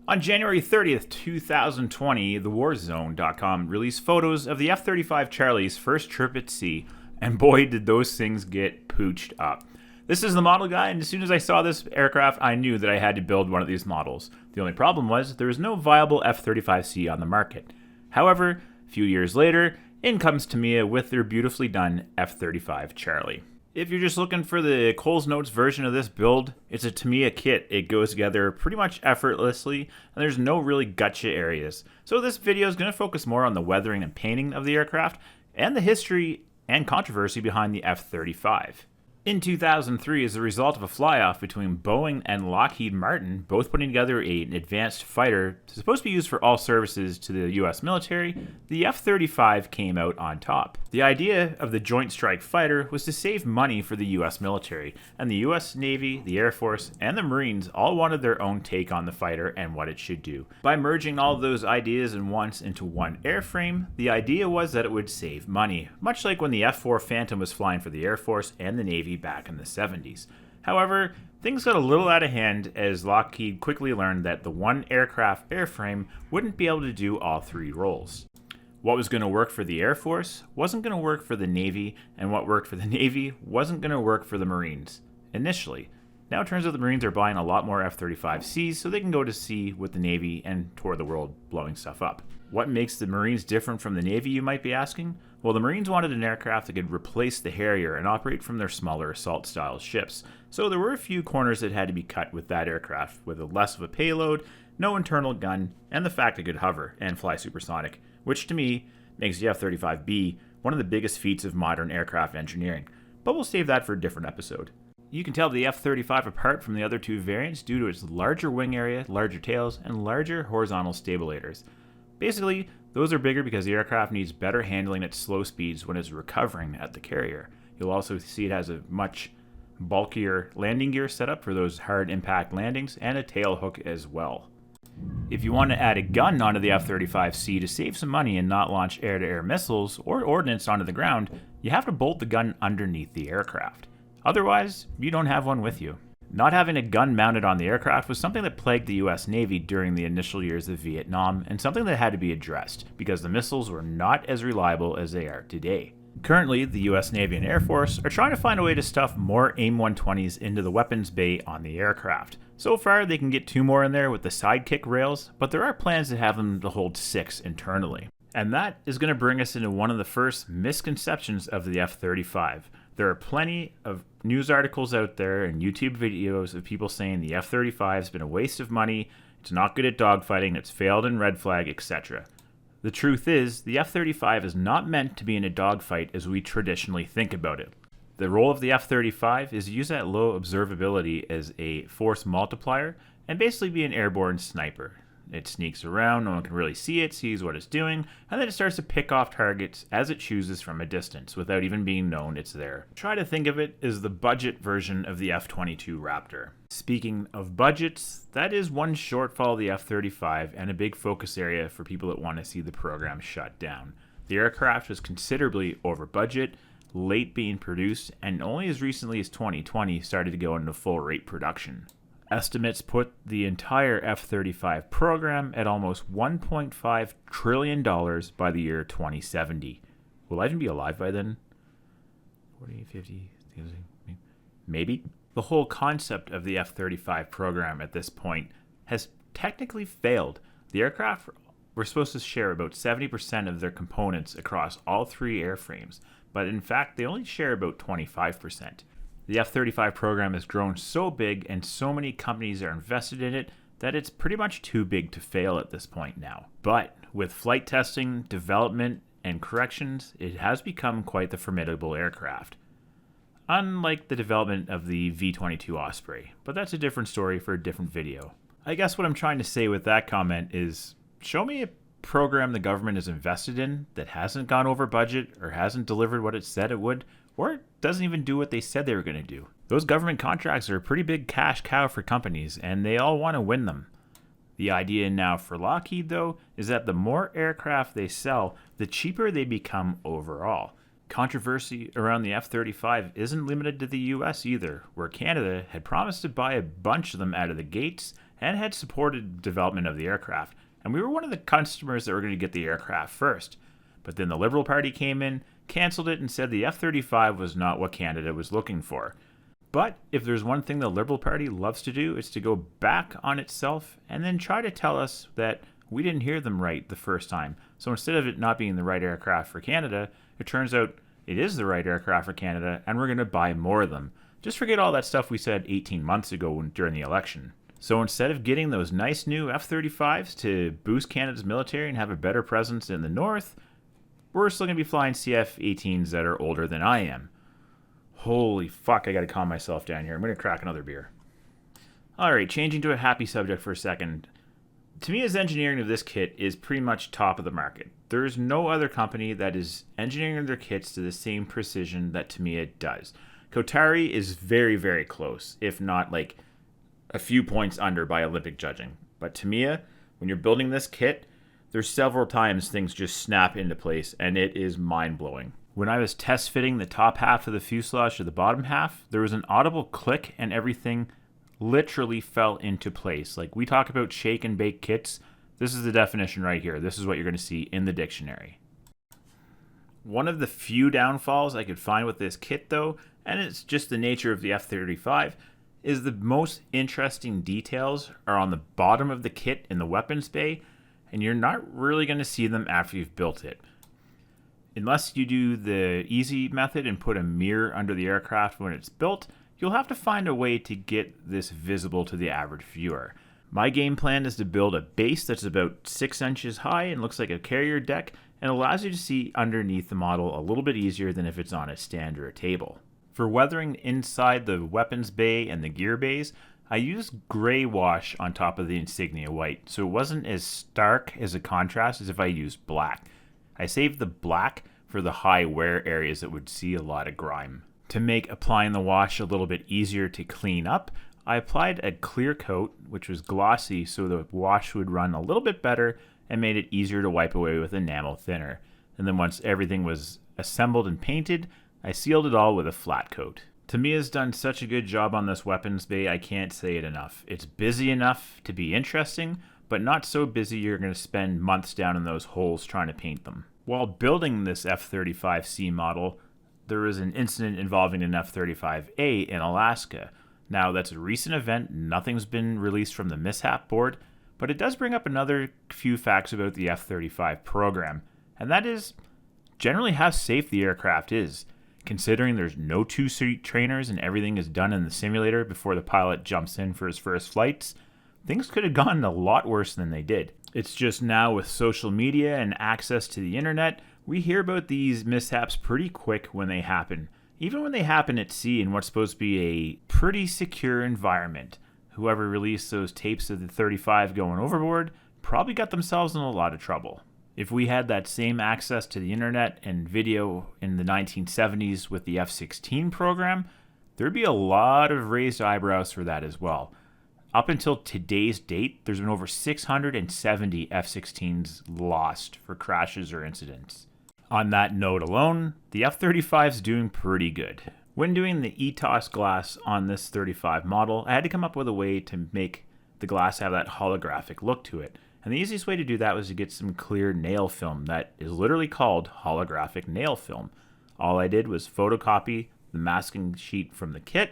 On January 30th, 2020, thewarzone.com released photos of the F-35 Charlie's first trip at sea, and boy did those things get pooched up. This is the model guide, and as soon as I saw this aircraft, I knew that I had to build one of these models. The only problem was there was no viable F-35C on the market. However, a few years later, in comes Tamiya with their beautifully done F-35 Charlie. If you're just looking for the Coles Notes version of this build, it's a Tamiya kit. It goes together pretty much effortlessly, and there's no really gotcha areas. So this video is going to focus more on the weathering and painting of the aircraft, and the history and controversy behind the F-35. In 2003, as a result of a fly-off between Boeing and Lockheed Martin, both putting together an advanced fighter supposed to be used for all services to the US military, the F-35 came out on top. The idea of the Joint Strike Fighter was to save money for the US military, and the US Navy, the Air Force, and the Marines all wanted their own take on the fighter and what it should do. By merging all of those ideas and wants into one airframe, the idea was that it would save money, much like when the F-4 Phantom was flying for the Air Force and the Navy back in the 70s. However, things got a little out of hand as Lockheed quickly learned that the one aircraft airframe wouldn't be able to do all three roles. What was going to work for the Air Force wasn't going to work for the Navy, and what worked for the Navy wasn't going to work for the Marines, initially. Now it turns out the Marines are buying a lot more F-35Cs so they can go to sea with the Navy and tour the world blowing stuff up. What makes the Marines different from the Navy, you might be asking? Well, the Marines wanted an aircraft that could replace the Harrier and operate from their smaller assault-style ships. So there were a few corners that had to be cut with that aircraft, with less of a payload, no internal gun, and the fact it could hover and fly supersonic, which to me makes the F-35B one of the biggest feats of modern aircraft engineering. But we'll save that for a different episode. You can tell the F-35 apart from the other two variants due to its larger wing area, larger tails, and larger horizontal stabilators. Basically, those are bigger because the aircraft needs better handling at slow speeds when it's recovering at the carrier. You'll also see it has a much bulkier landing gear setup for those hard impact landings and a tail hook as well. If you want to add a gun onto the F-35C to save some money and not launch air-to-air missiles or ordnance onto the ground, you have to bolt the gun underneath the aircraft. Otherwise, you don't have one with you. Not having a gun mounted on the aircraft was something that plagued the US Navy during the initial years of Vietnam, and something that had to be addressed, because the missiles were not as reliable as they are today. Currently, the US Navy and Air Force are trying to find a way to stuff more AIM-120s into the weapons bay on the aircraft. So far, they can get 2 more in there with the sidekick rails, but there are plans to have them to hold 6 internally. And that is going to bring us into one of the first misconceptions of the F-35. There are plenty of news articles out there and YouTube videos of people saying the F-35 has been a waste of money, it's not good at dogfighting, it's failed in red flag, etc. The truth is, the F-35 is not meant to be in a dogfight as we traditionally think about it. The role of the F-35 is to use that low observability as a force multiplier and basically be an airborne sniper. It sneaks around, no one can really see it, sees what it's doing, and then it starts to pick off targets as it chooses from a distance without even being known it's there. Try to think of it as the budget version of the F-22 Raptor. Speaking of budgets, that is one shortfall of the F-35 and a big focus area for people that want to see the program shut down. The aircraft was considerably over budget, late being produced, and only as recently as 2020 started to go into full rate production. Estimates put the entire F-35 program at almost $1.5 trillion by the year 2070. Will I even be alive by then? 40, 50, maybe? The whole concept of the F-35 program at this point has technically failed. The aircraft were supposed to share about 70% of their components across all 3 airframes, but in fact they only share about 25%. The F-35 program has grown so big and so many companies are invested in it that it's pretty much too big to fail at this point now. But with flight testing, development, and corrections, it has become quite the formidable aircraft. Unlike the development of the V-22 Osprey, but that's a different story for a different video. I guess what I'm trying to say with that comment is, show me a program the government is invested in that hasn't gone over budget or hasn't delivered what it said it would, or doesn't even do what they said they were going to do. Those government contracts are a pretty big cash cow for companies, and they all want to win them. The idea now for Lockheed, though, is that the more aircraft they sell, the cheaper they become overall. Controversy around the F-35 isn't limited to the US either, where Canada had promised to buy a bunch of them out of the gates, and had supported development of the aircraft, and we were one of the customers that were going to get the aircraft first. But then the Liberal Party came in, cancelled it, and said the F-35 was not what Canada was looking for. But if there's one thing the Liberal Party loves to do, it's to go back on itself and then try to tell us that we didn't hear them right the first time. So instead of it not being the right aircraft for Canada, it turns out it is the right aircraft for Canada, and we're going to buy more of them. Just forget all that stuff we said 18 months ago during the election. So instead of getting those nice new F-35s to boost Canada's military and have a better presence in the north, we're still going to be flying CF-18s that are older than I am. Holy fuck, I gotta calm myself down here. I'm gonna crack another beer. Alright, changing to a happy subject for a second. Tamiya's engineering of this kit is pretty much top of the market. There's no other company that is engineering their kits to the same precision that Tamiya does. Kotari is very, very close, if not like a few points under by Olympic judging. But Tamiya, when you're building this kit, there's several times things just snap into place, and it is mind-blowing. When I was test fitting the top half of the fuselage to the bottom half, there was an audible click and everything literally fell into place. Like, we talk about shake and bake kits. This is the definition right here. This is what you're going to see in the dictionary. One of the few downfalls I could find with this kit, though, and it's just the nature of the F-35, is the most interesting details are on the bottom of the kit in the weapons bay, and you're not really going to see them after you've built it. Unless you do the easy method and put a mirror under the aircraft when it's built, you'll have to find a way to get this visible to the average viewer. My game plan is to build a base that's about 6 inches high and looks like a carrier deck and allows you to see underneath the model a little bit easier than if it's on a stand or a table. For weathering inside the weapons bay and the gear bays, I used gray wash on top of the insignia white, so it wasn't as stark as a contrast as if I used black. I saved the black for the high wear areas that would see a lot of grime. To make applying the wash a little bit easier to clean up, I applied a clear coat, which was glossy, so the wash would run a little bit better and made it easier to wipe away with enamel thinner. And then once everything was assembled and painted, I sealed it all with a flat coat. Tamiya's done such a good job on this weapons bay, I can't say it enough. It's busy enough to be interesting, but not so busy you're going to spend months down in those holes trying to paint them. While building this F-35C model, there was an incident involving an F-35A in Alaska. Now, that's a recent event, nothing's been released from the mishap board, but it does bring up another few facts about the F-35 program, and that is generally how safe the aircraft is. Considering there's no two-seat trainers and everything is done in the simulator before the pilot jumps in for his first flights, things could have gone a lot worse than they did. It's just now with social media and access to the internet, we hear about these mishaps pretty quick when they happen. Even when they happen at sea in what's supposed to be a pretty secure environment. Whoever released those tapes of the 35 going overboard probably got themselves in a lot of trouble. If we had that same access to the internet and video in the 1970s with the F-16 program, there'd be a lot of raised eyebrows for that as well. Up until today's date, there's been over 670 F-16s lost for crashes or incidents. On that note alone, the F-35 is doing pretty good. When doing the ETOS glass on this 35 model, I had to come up with a way to make the glass have that holographic look to it. And the easiest way to do that was to get some clear nail film that is literally called holographic nail film. All I did was photocopy the masking sheet from the kit,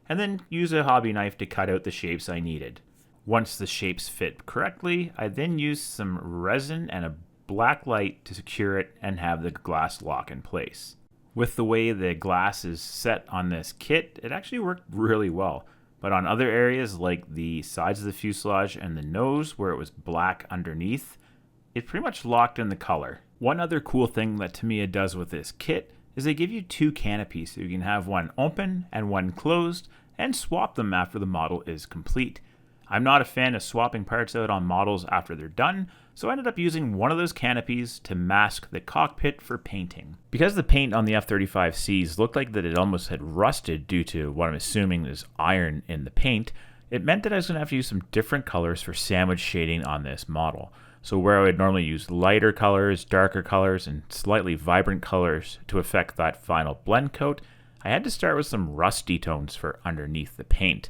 and then use a hobby knife to cut out the shapes I needed. Once the shapes fit correctly, I then used some resin and a black light to secure it and have the glass lock in place. With the way the glass is set on this kit, it actually worked really well. But on other areas like the sides of the fuselage and the nose where it was black underneath, it pretty much locked in the color. One other cool thing that Tamiya does with this kit is they give you two canopies so you can have one open and one closed and swap them after the model is complete. I'm not a fan of swapping parts out on models after they're done, so I ended up using one of those canopies to mask the cockpit for painting. Because the paint on the F-35Cs looked like that it almost had rusted due to what I'm assuming is iron in the paint, it meant that I was going to have to use some different colors for sandwich shading on this model. So where I would normally use lighter colors, darker colors, and slightly vibrant colors to affect that final blend coat, I had to start with some rusty tones for underneath the paint.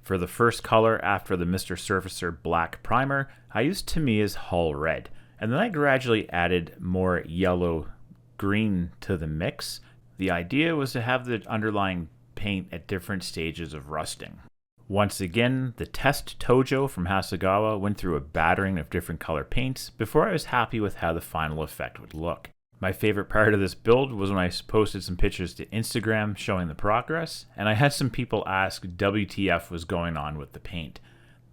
For the first color after the Mr. Surfacer black primer, I used Tamiya's Hull Red, and then I gradually added more yellow green to the mix. The idea was to have the underlying paint at different stages of rusting. Once again, the test Tojo from Hasegawa went through a battering of different color paints before I was happy with how the final effect would look. My favorite part of this build was when I posted some pictures to Instagram showing the progress, and I had some people ask WTF was going on with the paint.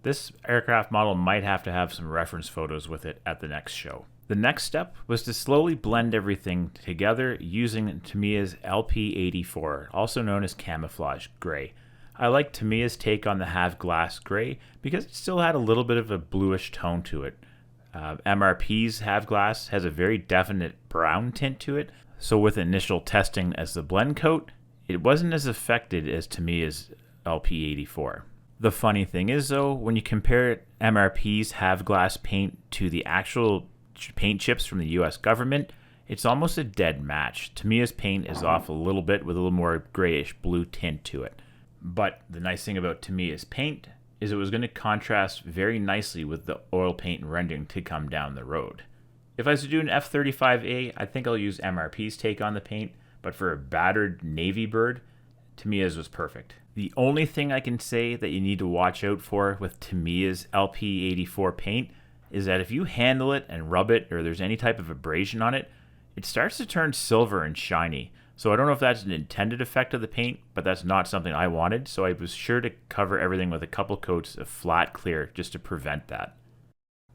This aircraft model might have to have some reference photos with it at the next show. The next step was to slowly blend everything together using Tamiya's LP84, also known as Camouflage Gray. I like Tamiya's take on the half glass gray because it still had a little bit of a bluish tone to it. MRP's half glass has a very definite brown tint to it, so with initial testing as the blend coat, it wasn't as affected as Tamiya's LP84. The funny thing is though, when you compare MRP's half glass paint to the actual paint chips from the US government, it's almost a dead match. Tamiya's paint is off a little bit with a little more grayish blue tint to it. But the nice thing about Tamiya's paint is it was going to contrast very nicely with the oil paint rendering to come down the road. If I was to do an F-35A, I think I'll use MRP's take on the paint, but for a battered Navy bird, Tamiya's was perfect. The only thing I can say that you need to watch out for with Tamiya's LP84 paint is that if you handle it and rub it or there's any type of abrasion on it, it starts to turn silver and shiny. So I don't know if that's an intended effect of the paint, but that's not something I wanted, so I was sure to cover everything with a couple coats of flat clear just to prevent that.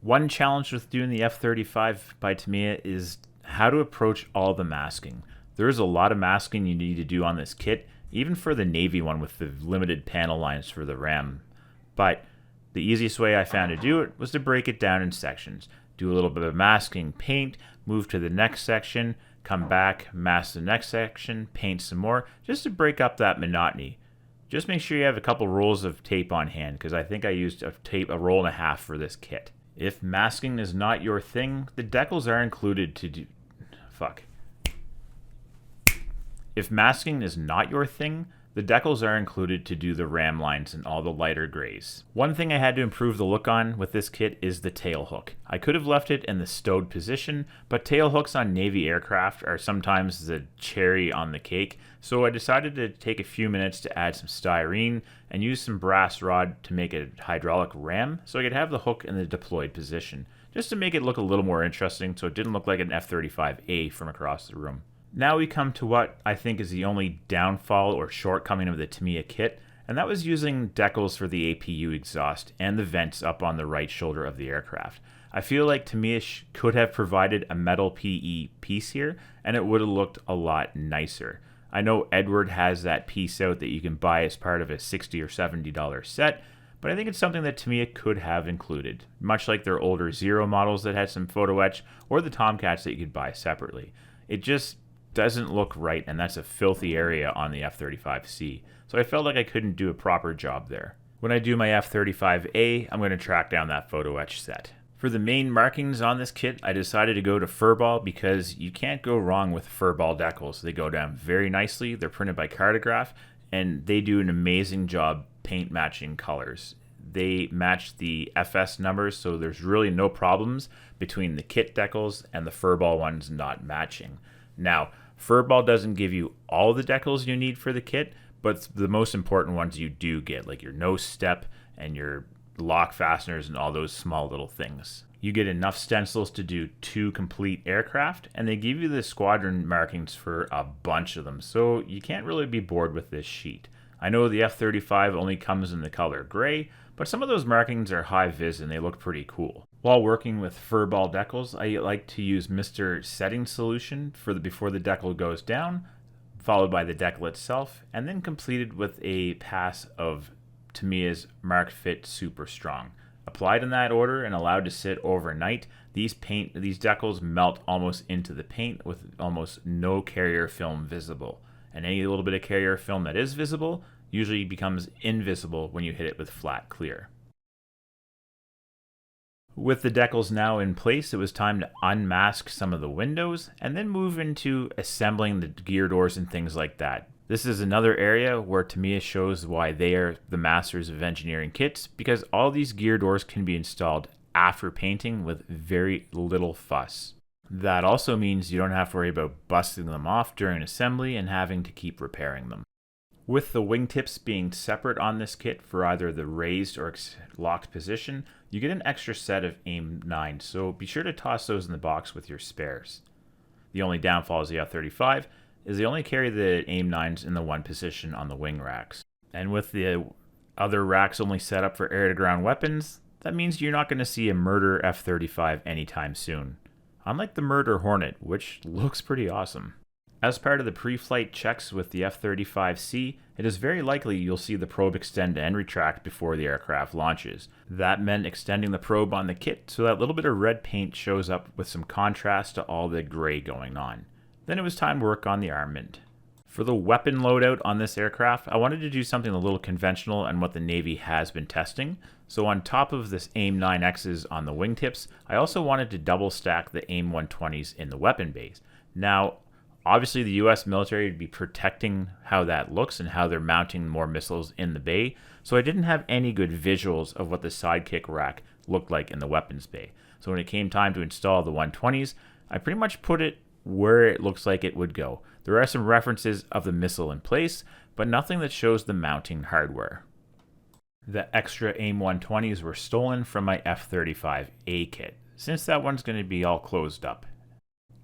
One challenge with doing the F-35 by Tamiya is how to approach all the masking. There is a lot of masking you need to do on this kit, even for the Navy one with the limited panel lines for the RAM. But the easiest way I found to do it was to break it down in sections. Do a little bit of masking, paint, move to the next section, come back, mask the next section, paint some more, just to break up that monotony. Just make sure you have a couple rolls of tape on hand, because I think I used a roll and a half for this kit. If masking is not your thing, the decals are included to do... If masking is not your thing, the decals are included to do the ram lines and all the lighter grays. One thing I had to improve the look on with this kit is the tail hook. I could have left it in the stowed position, but tail hooks on Navy aircraft are sometimes the cherry on the cake, so I decided to take a few minutes to add some styrene and use some brass rod to make a hydraulic ram so I could have the hook in the deployed position, just to make it look a little more interesting so it didn't look like an F-35A from across the room. Now we come to what I think is the only downfall or shortcoming of the Tamiya kit, and that was using decals for the APU exhaust and the vents up on the right shoulder of the aircraft. I feel like Tamiya could have provided a metal PE piece here, and it would have looked a lot nicer. I know Edward has that piece out that you can buy as part of a $60 or $70 set, but I think it's something that Tamiya could have included, much like their older Zero models that had some photo etch, or the Tomcats that you could buy separately. It just doesn't look right, and that's a filthy area on the F-35C, so I felt like I couldn't do a proper job there. When I do my F-35A, I'm going to track down that photo etch set. For the main markings on this kit, I decided to go to furball because you can't go wrong with furball decals. They go down very nicely, they're printed by Cartograph, and they do an amazing job paint matching colors. They match the FS numbers, so there's really no problems between the kit decals and the furball ones not matching. Now, furball doesn't give you all the decals you need for the kit, but the most important ones you do get, like your nose step and your lock fasteners and all those small little things. You get enough stencils to do 2 complete aircraft, and they give you the squadron markings for a bunch of them, so you can't really be bored with this sheet. I know the F-35 only comes in the color gray, but some of those markings are high vis and they look pretty cool. While working with furball decals, I like to use Mr. Setting Solution for before the decal goes down, followed by the decal itself, and then completed with a pass of Tamiya's Mark Fit Super Strong. Applied in that order and allowed to sit overnight, these decals melt almost into the paint with almost no carrier film visible. And any little bit of carrier film that is visible usually becomes invisible when you hit it with flat clear. With the decals now in place, it was time to unmask some of the windows and then move into assembling the gear doors and things like that. This is another area where Tamiya shows why they are the masters of engineering kits, because all these gear doors can be installed after painting with very little fuss. That also means you don't have to worry about busting them off during assembly and having to keep repairing them. With the wingtips being separate on this kit for either the raised or locked position, you get an extra set of AIM 9s, so be sure to toss those in the box with your spares. The only downfall is the F-35 is they only carry the AIM 9s in the one position on the wing racks. And with the other racks only set up for air-to-ground weapons, that means you're not going to see a Murder F-35 anytime soon. Unlike the Murder Hornet, which looks pretty awesome. As part of the pre-flight checks with the F-35C, it is very likely you'll see the probe extend and retract before the aircraft launches. That meant extending the probe on the kit so that little bit of red paint shows up with some contrast to all the gray going on. Then it was time to work on the armament. For the weapon loadout on this aircraft, I wanted to do something a little conventional and what the Navy has been testing. So on top of this AIM 9Xs on the wingtips, I also wanted to double stack the AIM 120s in the weapon bays. Now, obviously the US military would be protecting how that looks and how they're mounting more missiles in the bay, so I didn't have any good visuals of what the sidekick rack looked like in the weapons bay. So when it came time to install the 120s, I pretty much put it where it looks like it would go. There are some references of the missile in place, but nothing that shows the mounting hardware. The extra AIM 120s were stolen from my F-35A kit, since that one's going to be all closed up.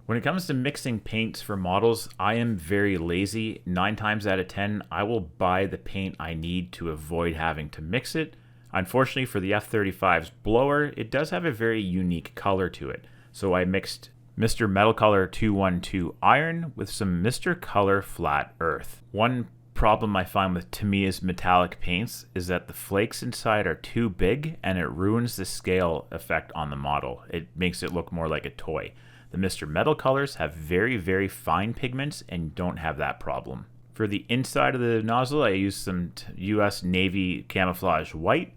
When it comes to mixing paints for models, I am very lazy. 9 times out of 10, I will buy the paint I need to avoid having to mix it. Unfortunately for the F-35's blower, it does have a very unique color to it. So I mixed Mr. Metal Color 212 Iron with some Mr. Color Flat Earth. One problem I find with Tamiya's metallic paints is that the flakes inside are too big and it ruins the scale effect on the model. It makes it look more like a toy. The Mr. Metal colors have very, very fine pigments and don't have that problem. For the inside of the nozzle, I used some US Navy camouflage white,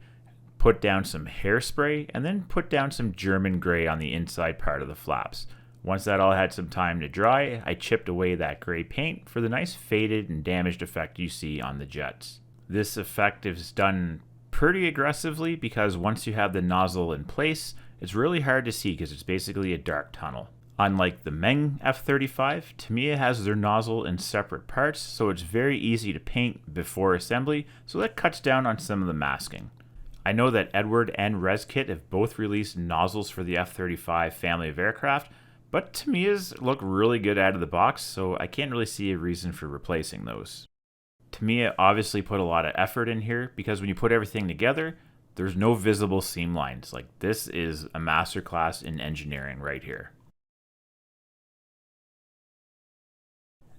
put down some hairspray, and then put down some German gray on the inside part of the flaps. Once that all had some time to dry, I chipped away that gray paint for the nice faded and damaged effect you see on the jets. This effect is done pretty aggressively because once you have the nozzle in place, it's really hard to see because it's basically a dark tunnel. Unlike the Meng F-35, Tamiya has their nozzle in separate parts, so it's very easy to paint before assembly, so that cuts down on some of the masking. I know that Edward and ResKit have both released nozzles for the F-35 family of aircraft, but Tamiya's look really good out of the box, so I can't really see a reason for replacing those. Tamiya obviously put a lot of effort in here because when you put everything together, there's no visible seam lines. Like, this is a masterclass in engineering right here.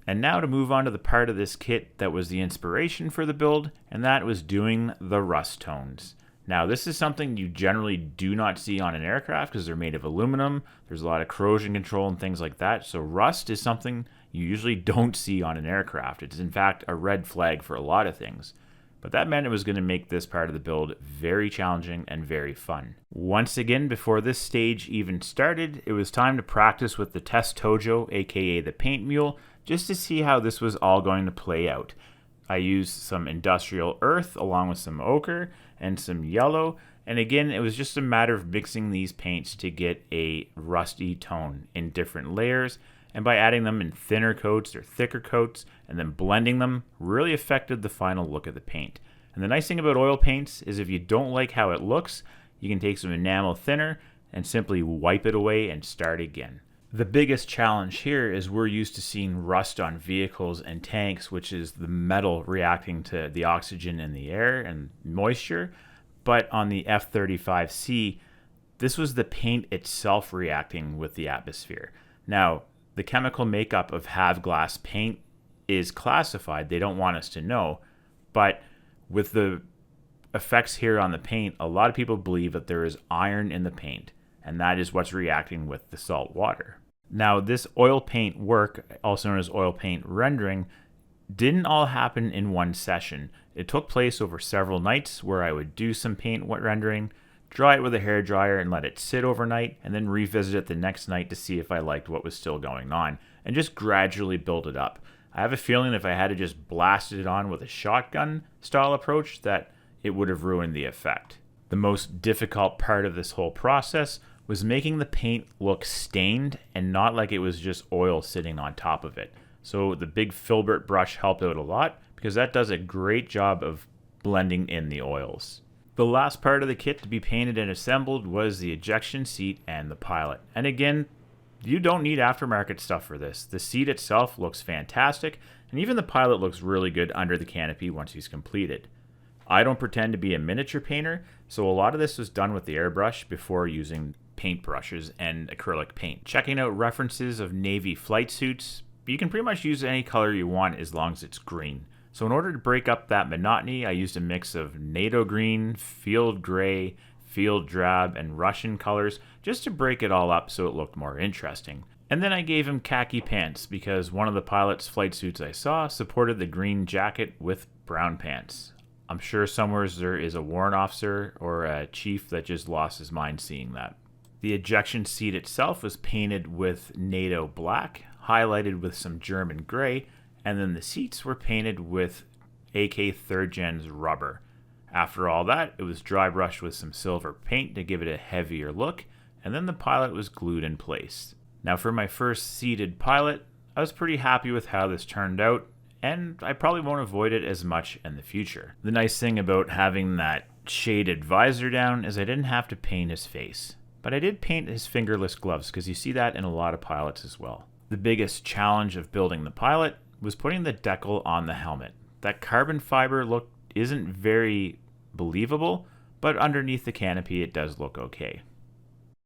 And now to move on to the part of this kit that was the inspiration for the build, and that was doing the rust tones. Now, this is something you generally do not see on an aircraft because they're made of aluminum. There's a lot of corrosion control and things like that. So rust is something you usually don't see on an aircraft. It's in fact a red flag for a lot of things. But that meant it was going to make this part of the build very challenging and very fun. Once again, before this stage even started, it was time to practice with the Test Tojo, aka the paint mule, just to see how this was all going to play out. I used some industrial earth along with some ochre and some yellow, and again it was just a matter of mixing these paints to get a rusty tone in different layers, and by adding them in thinner coats or thicker coats and then blending them really affected the final look of the paint. And the nice thing about oil paints is if you don't like how it looks, you can take some enamel thinner and simply wipe it away and start again. The biggest challenge here is we're used to seeing rust on vehicles and tanks, which is the metal reacting to the oxygen in the air and moisture. But on the F-35C, this was the paint itself reacting with the atmosphere. Now, the chemical makeup of Havglass paint is classified. They don't want us to know. But with the effects here on the paint, a lot of people believe that there is iron in the paint, and that is what's reacting with the salt water. Now, this oil paint work, also known as oil paint rendering, didn't all happen in one session. It took place over several nights where I would do some paint rendering, dry it with a hairdryer and let it sit overnight, and then revisit it the next night to see if I liked what was still going on, and just gradually build it up. I have a feeling if I had to just blasted it on with a shotgun style approach that it would have ruined the effect. The most difficult part of this whole process was making the paint look stained and not like it was just oil sitting on top of it. So the big filbert brush helped out a lot because that does a great job of blending in the oils. The last part of the kit to be painted and assembled was the ejection seat and the pilot. And again, you don't need aftermarket stuff for this. The seat itself looks fantastic, and even the pilot looks really good under the canopy once he's completed. I don't pretend to be a miniature painter, so a lot of this was done with the airbrush before using paint brushes and acrylic paint. Checking out references of Navy flight suits, you can pretty much use any color you want as long as it's green. So in order to break up that monotony, I used a mix of NATO green, field gray, field drab, and Russian colors just to break it all up so it looked more interesting. And then I gave him khaki pants because one of the pilot's flight suits I saw supported the green jacket with brown pants. I'm sure somewhere there is a warrant officer or a chief that just lost his mind seeing that. The ejection seat itself was painted with NATO black, highlighted with some German gray, and then the seats were painted with AK 3rd Gen's rubber. After all that, it was dry brushed with some silver paint to give it a heavier look, and then the pilot was glued in place. Now for my first seated pilot, I was pretty happy with how this turned out, and I probably won't avoid it as much in the future. The nice thing about having that shaded visor down is I didn't have to paint his face. But I did paint his fingerless gloves because you see that in a lot of pilots as well. The biggest challenge of building the pilot was putting the decal on the helmet. That carbon fiber look isn't very believable, but underneath the canopy it does look okay.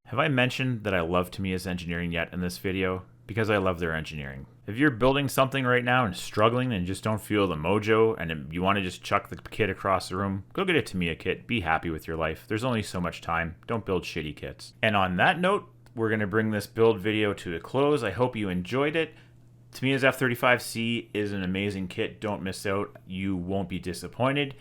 Have I mentioned that I love Tamiya's engineering yet in this video? Because I love their engineering. If you're building something right now and struggling and just don't feel the mojo and you want to just chuck the kit across the room, go get a Tamiya kit. Be happy with your life. There's only so much time. Don't build shitty kits. And on that note, we're going to bring this build video to a close. I hope you enjoyed it. Tamiya's F-35C is an amazing kit. Don't miss out. You won't be disappointed.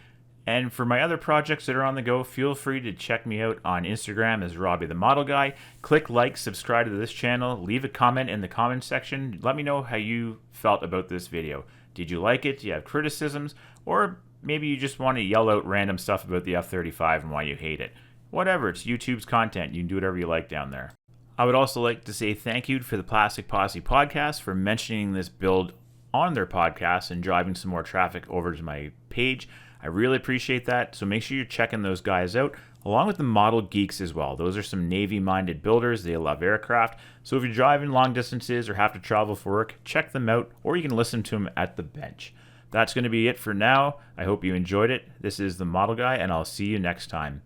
And for my other projects that are on the go, feel free to check me out on Instagram as Robbie the Model Guy. Click like, subscribe to this channel, leave a comment in the comment section. Let me know how you felt about this video. Did you like it? Do you have criticisms? Or maybe you just want to yell out random stuff about the F-35 and why you hate it. Whatever, it's YouTube's content. You can do whatever you like down there. I would also like to say thank you for the Plastic Posse podcast for mentioning this build on their podcast and driving some more traffic over to my page. I really appreciate that, so make sure you're checking those guys out, along with the Model Geeks as well. Those are some Navy-minded builders. They love aircraft, so if you're driving long distances or have to travel for work, check them out, or you can listen to them at the bench. That's going to be it for now. I hope you enjoyed it. This is the Model Guy, and I'll see you next time.